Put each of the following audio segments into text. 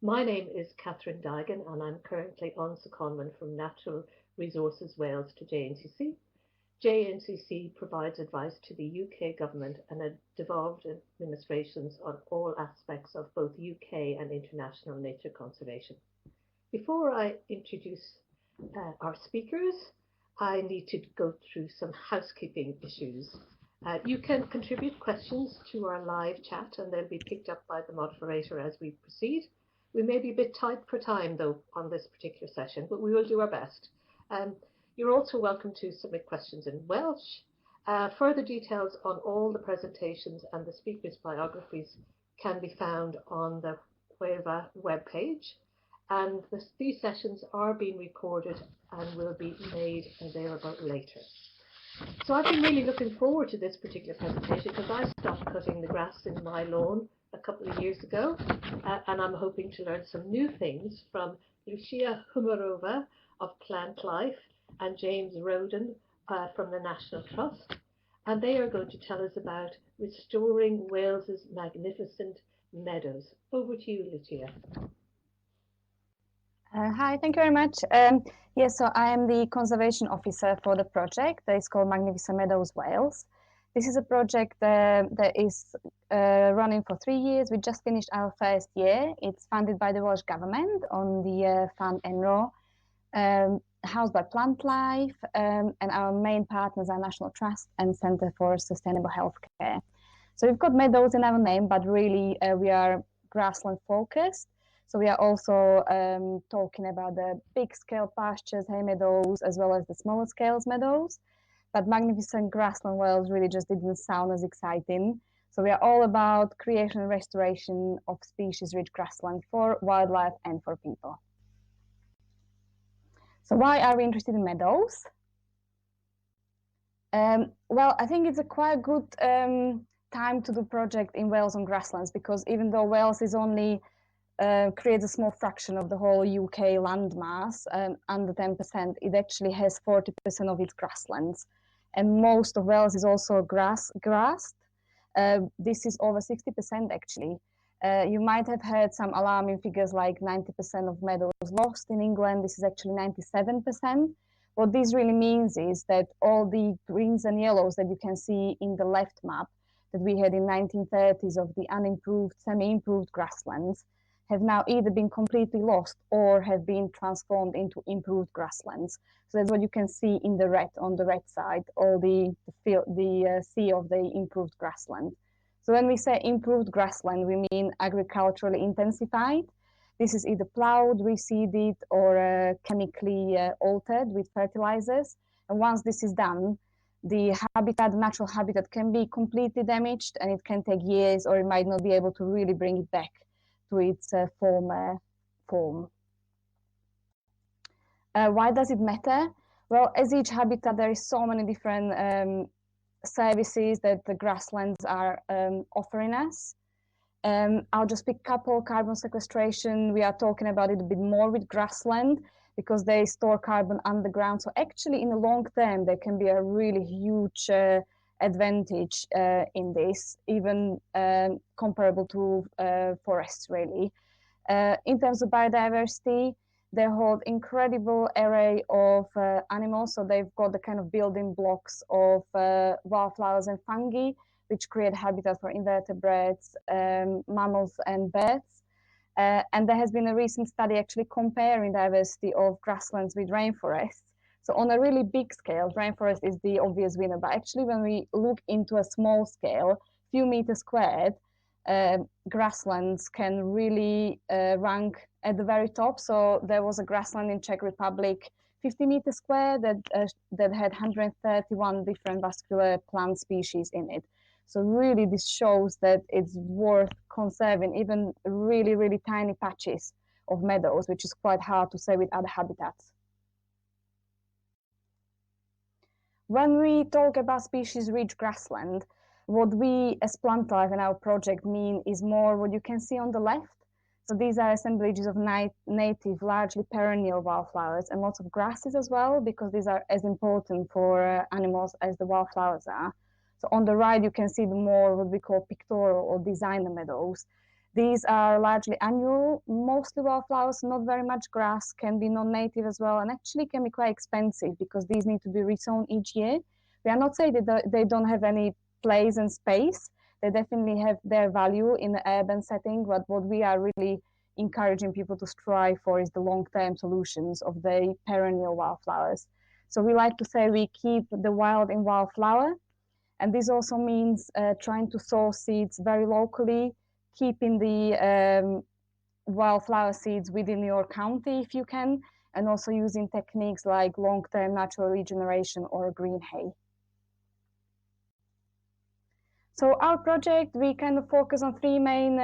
My name is Catherine Digan, and I'm currently on secondment from Natural Resources Wales to JNCC. JNCC provides advice to the UK government and devolved administrations on all aspects of both UK and international nature conservation. Before I introduce our speakers, I need to go through some housekeeping issues. You can contribute questions to our live chat and they'll be picked up by the moderator as we proceed. We may be a bit tight for time though on this particular session, but we will do our best. You're also welcome to submit questions in Welsh. Further details on all the presentations and the speakers' biographies can be found on the Huelva webpage. And these sessions are being recorded and will be made available later. So I've been really looking forward to this particular presentation because I stopped cutting the grass in my lawn a couple of years ago, and I'm hoping to learn some new things from Lucia Chmurova of Plantlife and James Roden from the National Trust, and they are going to tell us about restoring Wales's magnificent meadows. Over to you, Lucia. Hi, thank you very much. Yes, so I am the conservation officer for the project that is called Magnificent Meadows Wales. This is a project that is running for 3 years. We just finished our first year. It's funded by the Welsh Government on the Fund Enro, housed by Plantlife, and our main partners are National Trust and Centre for Sustainable Healthcare. So we've got meadows in our name, but really we are grassland focused. So we are also talking about the big scale pastures, hay meadows, as well as the smaller scale meadows. But Magnificent Grassland Wales really just didn't sound as exciting. So we are all about creation and restoration of species-rich grassland for wildlife and for people. So why are we interested in meadows? Well, I think it's a quite good time to do project in Wales on grasslands, because even though Wales is only creates a small fraction of the whole UK landmass, under 10%, it actually has 40% of its grasslands. And most of Wales is also grassed. This is over 60% actually. You might have heard some alarming figures like 90% of meadows lost in England. This is actually 97%. What this really means is that all the greens and yellows that you can see in the left map that we had in 1930s of the unimproved, semi-improved grasslands have now either been completely lost or have been transformed into improved grasslands. So that's what you can see in the red, on the red side, or the sea of the improved grassland. So when we say improved grassland, we mean agriculturally intensified. This is either plowed, reseeded, or chemically altered with fertilizers. And once this is done, the habitat, the natural habitat, can be completely damaged, and it can take years, or it might not be able to really bring it back to its former form. Why does it matter? Well, as each habitat, there is so many different services that the grasslands are offering us. I'll just pick a couple. Carbon sequestration, we are talking about it a bit more with grassland because they store carbon underground. So actually in the long term, there can be a really huge advantage in this, even comparable to forests really. In terms of biodiversity, they hold incredible array of animals. So they've got the kind of building blocks of wildflowers and fungi, which create habitat for invertebrates, mammals and birds. And there has been a recent study actually comparing diversity of grasslands with rainforests. So on a really big scale, rainforest is the obvious winner. But actually when we look into a small scale, few meters squared, grasslands can really rank at the very top. So there was a grassland in Czech Republic, 50 meters square, that had 131 different vascular plant species in it. So really this shows that it's worth conserving even really, really tiny patches of meadows, which is quite hard to say with other habitats. When we talk about species-rich grassland, what we as Plantlife and our project mean is more what you can see on the left. So these are assemblages of native, largely perennial wildflowers and lots of grasses as well, because these are as important for animals as the wildflowers are. So on the right, you can see the more what we call pictorial or designer meadows. These are largely annual, mostly wildflowers, not very much grass, can be non-native as well, and actually can be quite expensive because these need to be resown each year. We are not saying that they don't have any place and space. They definitely have their value in the urban setting, but what we are really encouraging people to strive for is the long-term solutions of the perennial wildflowers. So we like to say we keep the wild in wildflower, and this also means trying to source seeds very locally, keeping the wildflower seeds within your county if you can, and also using techniques like long-term natural regeneration or green hay. So our project, we kind of focus on three main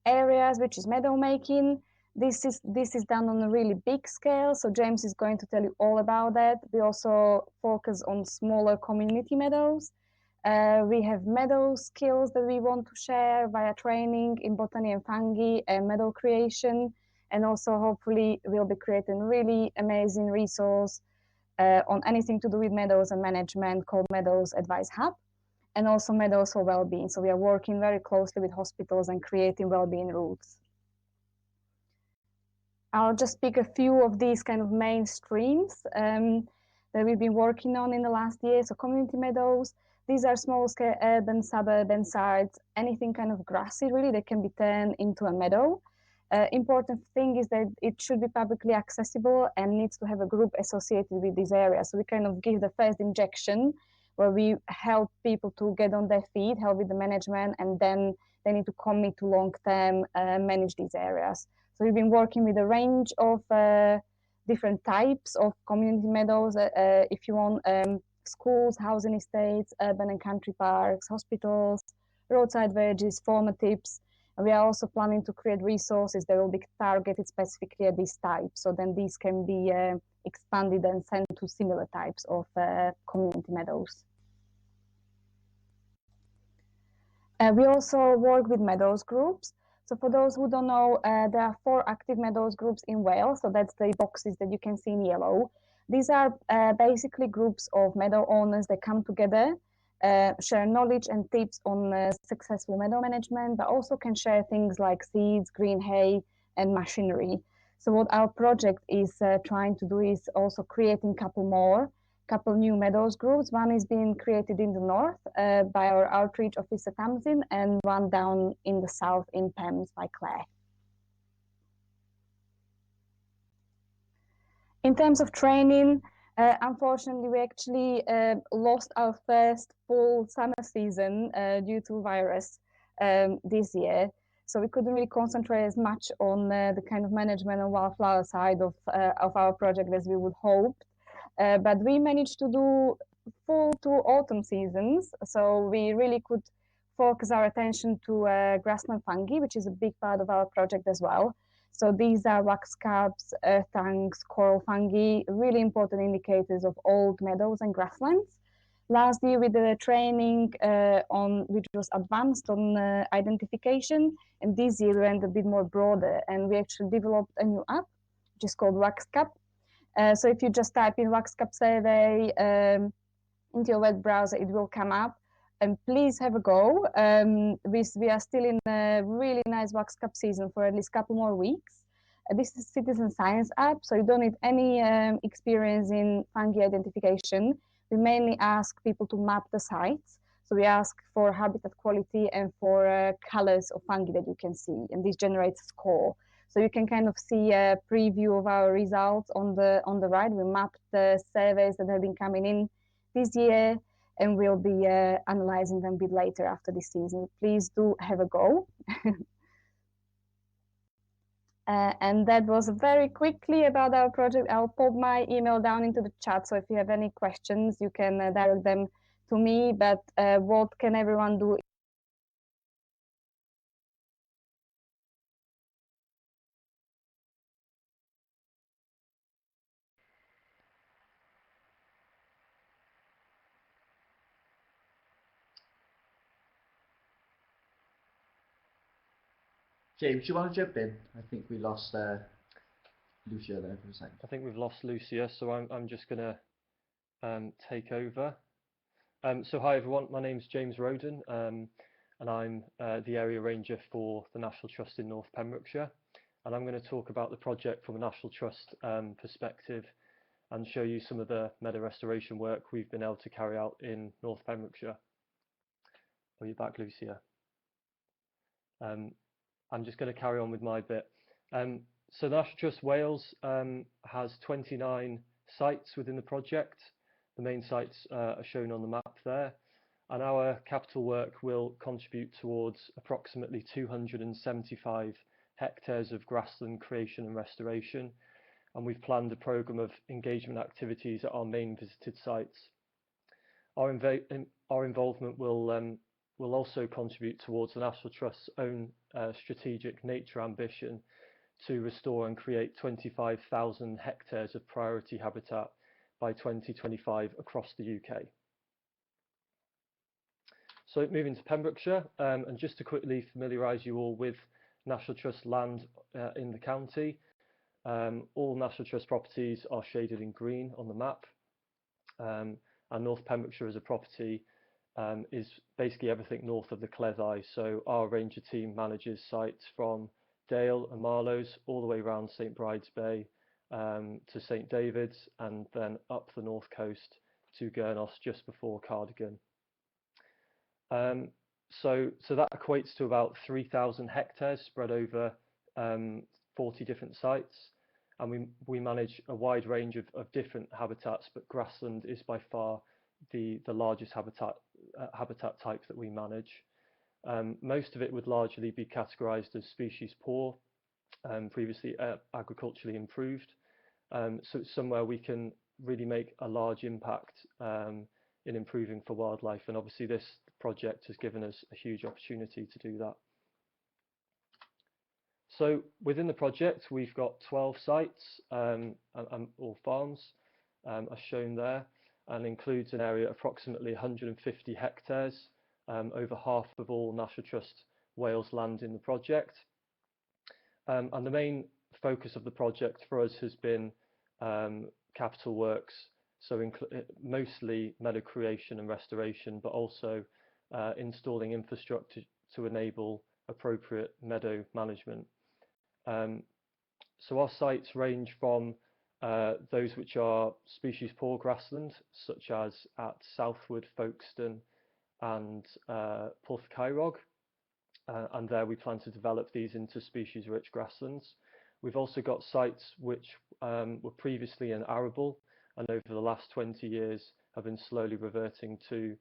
areas, which is meadow making. This is done on a really big scale, so James is going to tell you all about that. We also focus on smaller community meadows. We have meadow skills that we want to share via training in botany and fungi and meadow creation. And also hopefully we'll be creating really amazing resource on anything to do with meadows and management called Meadows Advice Hub, and also Meadows for Wellbeing. So we are working very closely with hospitals and creating wellbeing routes. I'll just pick a few of these kind of main streams that we've been working on in the last year. So community meadows, these are small-scale urban, suburban sites, anything kind of grassy really that can be turned into a meadow. Important thing is that it should be publicly accessible and needs to have a group associated with this area. So we kind of give the first injection where we help people to get on their feet, help with the management, and then they need to commit to long-term manage these areas. So we've been working with a range of different types of community meadows. If you want schools, housing estates, urban and country parks, hospitals, roadside villages, formatives. And we are also planning to create resources that will be targeted specifically at this type. So then these can be expanded and sent to similar types of community meadows. We also work with meadows groups. So for those who don't know, there are 4 active meadows groups in Wales. So that's the boxes that you can see in yellow. These are basically groups of meadow owners that come together, share knowledge and tips on successful meadow management, but also can share things like seeds, green hay, and machinery. So what our project is trying to do is also creating couple new meadows groups. One is being created in the north by our outreach office at Tamsin, and one down in the south in Thames by Claire. In terms of training, unfortunately, we actually lost our first full summer season due to virus this year. So we couldn't really concentrate as much on the kind of management and wildflower side of our project as we would hope. But we managed to do full 2 autumn seasons. So we really could focus our attention to grassland fungi, which is a big part of our project as well. So these are wax carps, earth tanks, coral fungi, really important indicators of old meadows and grasslands. Last year we did a training which was advanced on identification, and this year we went a bit more broader, and we actually developed a new app, which is called Wax Cap. So if you just type in Wax Cap survey into your web browser, it will come up. And please have a go. We are still in a really nice Wax Cap season for at least a couple more weeks. This is a citizen science app, so you don't need any experience in fungi identification. We mainly ask people to map the sites. So we ask for habitat quality and for colors of fungi that you can see, and this generates a score. So you can kind of see a preview of our results on the right. We mapped the surveys that have been coming in this year, and we'll be analyzing them a bit later after this season. Please do have a go. And that was very quickly about our project. I'll pop my email down into the chat, so if you have any questions, you can direct them to me. But what can everyone do? James, do you want to jump in? I think we lost Lucia there for a second. I think we've lost Lucia, so I'm just going to take over. So hi everyone, my name's James Roden. and I'm the area ranger for the National Trust in North Pembrokeshire. And I'm going to talk about the project from a National Trust perspective and show you some of the meadow restoration work we've been able to carry out in North Pembrokeshire. Are you back, Lucia? I'm just going to carry on with my bit. So the National Trust Wales has 29 sites within the project. The main sites are shown on the map there, and our capital work will contribute towards approximately 275 hectares of grassland creation and restoration, and we've planned a programme of engagement activities at our main visited sites. Our involvement will also contribute towards the National Trust's own strategic nature ambition to restore and create 25,000 hectares of priority habitat by 2025 across the UK. So moving to Pembrokeshire, and just to quickly familiarise you all with National Trust land in the county, all National Trust properties are shaded in green on the map, and North Pembrokeshire as a property is basically everything north of the Cleddau. So our ranger team manages sites from Dale and Marlows all the way around St Bride's Bay to St David's, and then up the north coast to Gurnos just before Cardigan. So that equates to about 3,000 hectares spread over 40 different sites, and we manage a wide range of different habitats, but grassland is by far the largest habitat type that we manage. Most of it would largely be categorised as species poor, previously agriculturally improved. So it's somewhere we can really make a large impact in improving for wildlife, and obviously this project has given us a huge opportunity to do that. So within the project we've got 12 sites or farms as shown there, and includes an area approximately 150 hectares, over half of all National Trust Wales land in the project. And the main focus of the project for us has been capital works, so mostly meadow creation and restoration, but also installing infrastructure to enable appropriate meadow management. So our sites range from those which are species poor grassland, such as at Southwood, Folkestone and Porthcaerog, and there we plan to develop these into species rich grasslands. We've also got sites which were previously in arable, and over the last 20 years have been slowly reverting to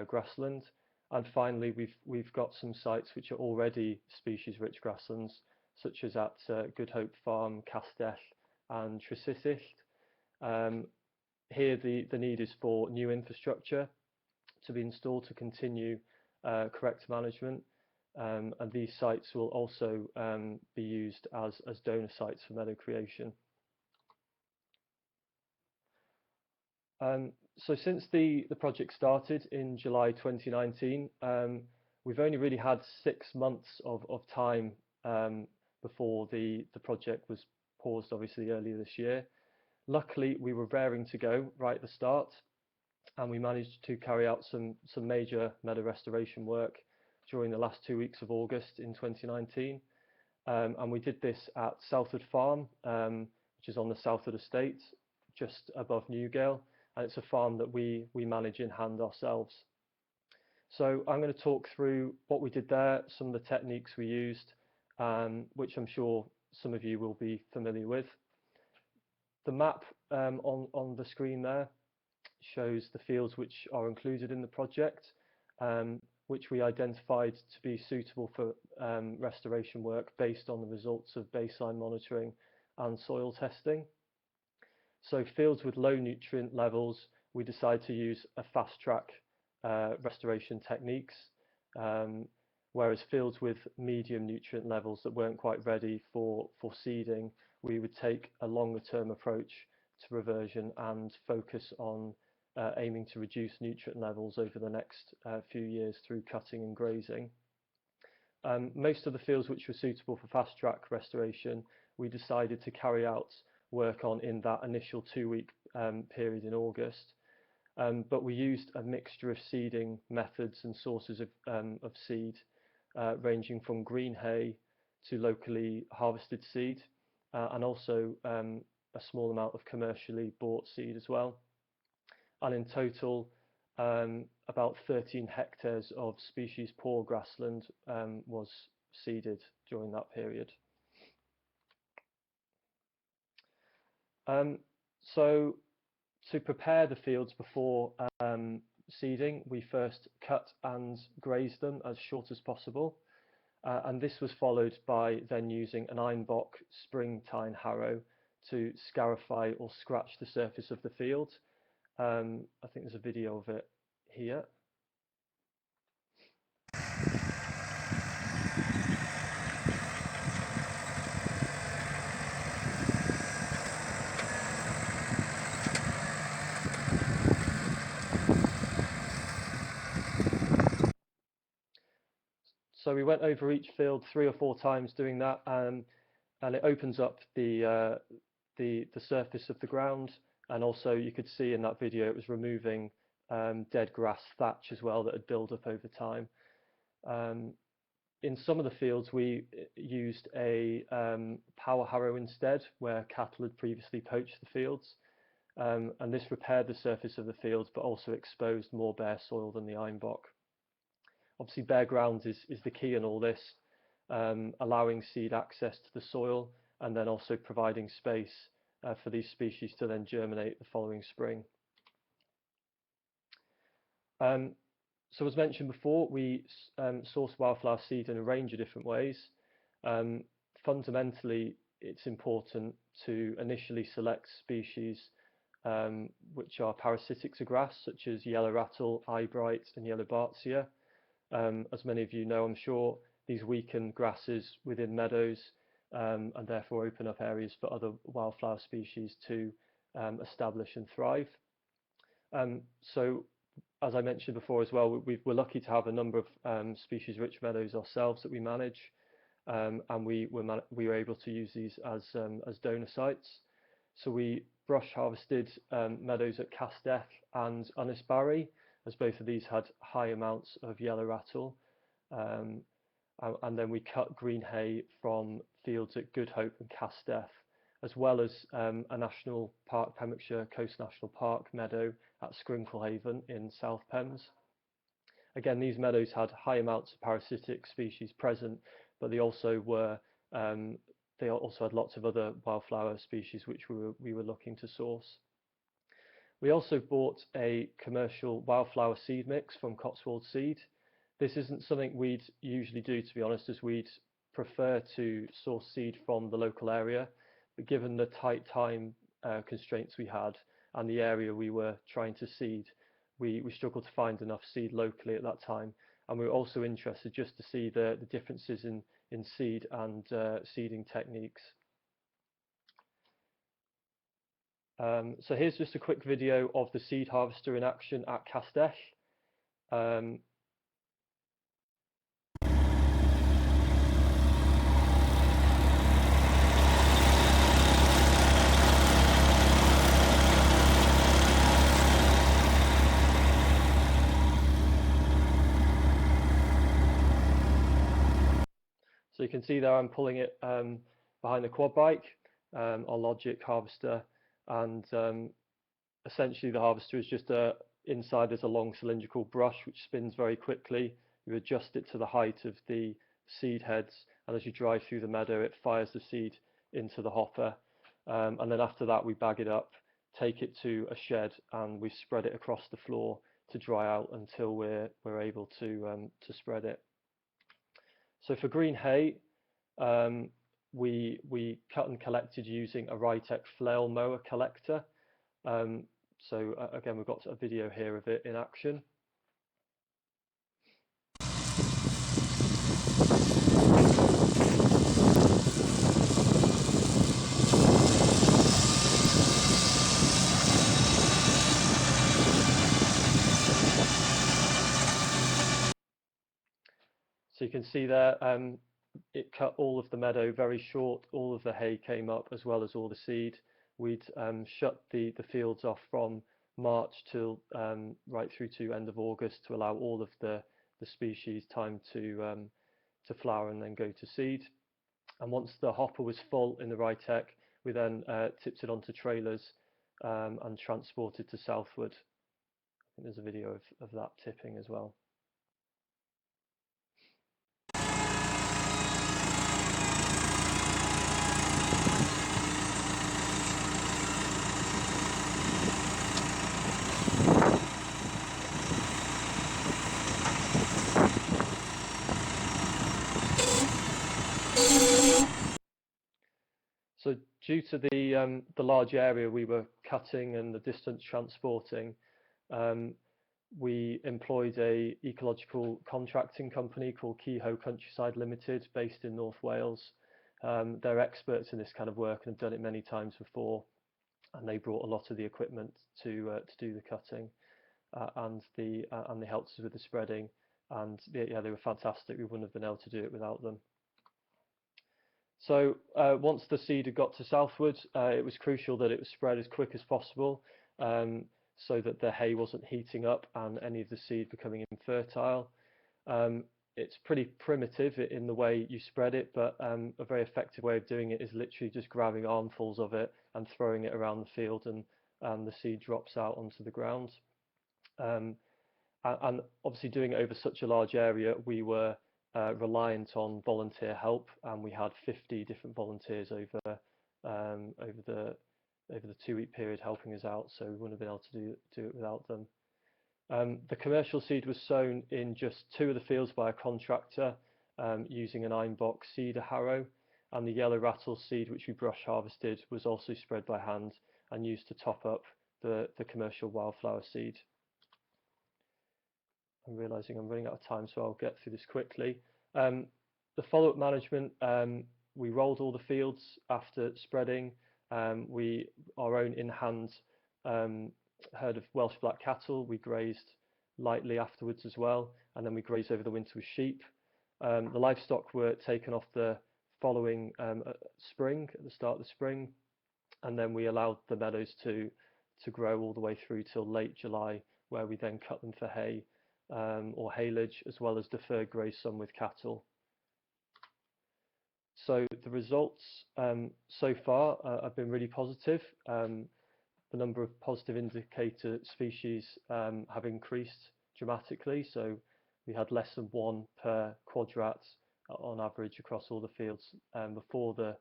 grassland. And finally we've got some sites which are already species rich grasslands, such as at Good Hope Farm, Castell and Trisisillt. Here the need is for new infrastructure to be installed to continue correct management, and these sites will also be used as donor sites for meadow creation. So since the project started in July 2019, we've only really had 6 months of time before the project was paused, obviously earlier this year. Luckily we were raring to go right at the start, and we managed to carry out some major meadow restoration work during the last 2 weeks of August in 2019, and we did this at Southwood Farm, which is on the Southwood estate just above Newgale, and it's a farm that we manage in hand ourselves. So I'm going to talk through what we did there, some of the techniques we used, which I'm sure some of you will be familiar with. The map on the screen there shows the fields which are included in the project, which we identified to be suitable for restoration work based on the results of baseline monitoring and soil testing. So fields with low nutrient levels, we decided to use a fast track restoration techniques, whereas fields with medium nutrient levels that weren't quite ready for seeding, we would take a longer term approach to reversion and focus on aiming to reduce nutrient levels over the next few years through cutting and grazing. Most of the fields which were suitable for fast track restoration, we decided to carry out work on in that initial 2 week period in August. but we used a mixture of seeding methods and sources of seed, ranging from green hay to locally harvested seed, and also a small amount of commercially bought seed as well. And in total, about 13 hectares of species poor grassland was seeded during that period. So to prepare the fields before seeding, we first cut and grazed them as short as possible. And this was followed by then using an ironbock spring-tine harrow to scarify or scratch the surface of the field. I think there's a video of it here. So we went over each field 3 or 4 times doing that, and it opens up the surface of the ground, and also you could see in that video it was removing dead grass thatch as well that had built up over time. In some of the fields we used a power harrow instead, where cattle had previously poached the fields, and this repaired the surface of the fields but also exposed more bare soil than the ironbock. Obviously bare ground is the key in all this, allowing seed access to the soil and then also providing space for these species to then germinate the following spring. So as mentioned before, we source wildflower seed in a range of different ways. Fundamentally, it's important to initially select species which are parasitic to grass, such as yellow rattle, eyebright and yellow bartsia. As many of you know, I'm sure, these weaken grasses within meadows and therefore open up areas for other wildflower species to establish and thrive. So as I mentioned before as well, we're lucky to have a number of species-rich meadows ourselves that we manage, and we were able to use these as donor sites. So we brush harvested meadows at Castell and Barry, as both of these had high amounts of yellow rattle, and then we cut green hay from fields at Good Hope and Castell, as well as a National Park, Pembrokeshire Coast National Park meadow at Scrinklehaven in South Pembs. Again, these meadows had high amounts of parasitic species present, but they also had lots of other wildflower species which we were looking to source. We also bought a commercial wildflower seed mix from Cotswold Seed. This isn't something we'd usually do, to be honest, as we'd prefer to source seed from the local area. But given the tight time constraints we had and the area we were trying to seed, we struggled to find enough seed locally at that time. And we were also interested just to see the differences in seed and seeding techniques. So here's just a quick video of the seed harvester in action at Castell. So you can see there I'm pulling it behind the quad bike, our Logic harvester, and essentially the harvester is just inside there's a long cylindrical brush which spins very quickly. You adjust it to the height of the seed heads, and as you drive through the meadow it fires the seed into the hopper, and then after that we bag it up, take it to a shed, and we spread it across the floor to dry out until we're able to spread it. So for green hay, we cut and collected using a Rytec flail mower collector. So again, we've got a video here of it in action. So you can see there, it cut all of the meadow very short, all of the hay came up as well as all the seed. We'd shut the fields off from March till right through to end of August to allow all of the species time to flower and then go to seed. And once the hopper was full in the Rytec, we then tipped it onto trailers and transported to Southwood. I think there's a video of that tipping as well. So due to the large area we were cutting and the distance transporting, we employed a ecological contracting company called Kehoe Countryside Limited, based in North Wales. They're experts in this kind of work and have done it many times before, and they brought a lot of the equipment to do the cutting, and they helped us with the spreading, and yeah, they were fantastic. We wouldn't have been able to do it without them. So once the seed had got to Southwood, it was crucial that it was spread as quick as possible, so that the hay wasn't heating up and any of the seed becoming infertile. It's pretty primitive in the way you spread it, but a very effective way of doing it is literally just grabbing armfuls of it and throwing it around the field, and the seed drops out onto the ground. And obviously doing it over such a large area, we were reliant on volunteer help, and we had 50 different volunteers over the 2-week period helping us out, so we wouldn't have been able to do it without them. The commercial seed was sown in just 2 of the fields by a contractor using an ironbox seeder harrow, and the yellow rattle seed, which we brush harvested, was also spread by hand and used to top up the commercial wildflower seed. I'm realising I'm running out of time, so I'll get through this quickly. The follow-up management, we rolled all the fields after spreading. Our own in-hand herd of Welsh black cattle, we grazed lightly afterwards as well, and then we grazed over the winter with sheep. The livestock were taken off the following spring, at the start of the spring, and then we allowed the meadows to grow all the way through till late July, where we then cut them for hay or haylage, as well as deferred graze some with cattle. So the results so far have been really positive. The number of positive indicator species have increased dramatically, so we had less than 1 per quadrat on average across all the fields before the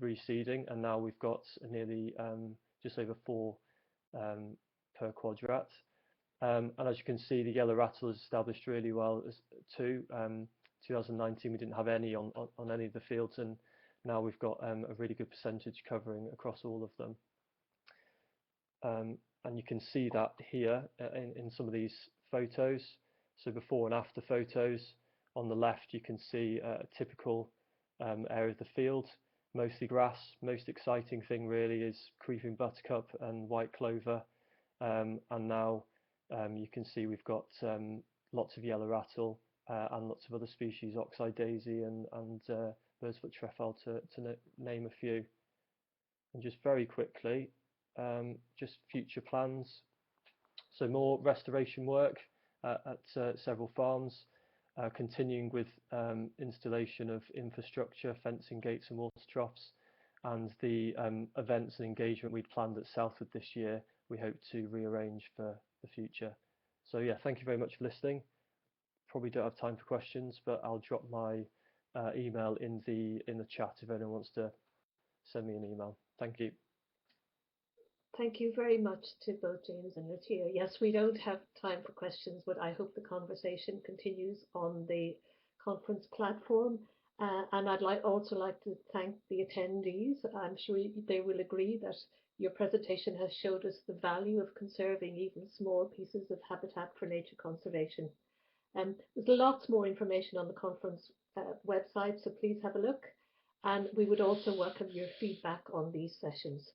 reseeding, and now we've got nearly just over 4 per quadrat. And as you can see, the yellow rattle is established really well too. 2019 we didn't have any on any of the fields, and now we've got a really good percentage covering across all of them. And you can see that here in some of these photos. So before and after photos. On the left you can see a typical area of the field, mostly grass. Most exciting thing really is creeping buttercup and white clover, and now you can see we've got lots of yellow rattle and lots of other species, oxeye daisy and bird's-foot trefoil, to name a few. And just very quickly, just future plans. So more restoration work at several farms, continuing with installation of infrastructure, fencing, gates and water troughs, and the events and engagement we'd planned at Southwood this year, we hope to rearrange for the future. So yeah, thank you very much for listening. Probably don't have time for questions, but I'll drop my email in the chat if anyone wants to send me an email. Thank you. Thank you very much to both James and Lucia. Yes, we don't have time for questions, but I hope the conversation continues on the conference platform. And I'd also like to thank the attendees. I'm sure they will agree that your presentation has showed us the value of conserving even small pieces of habitat for nature conservation. There's lots more information on the conference website, so please have a look. And we would also welcome your feedback on these sessions.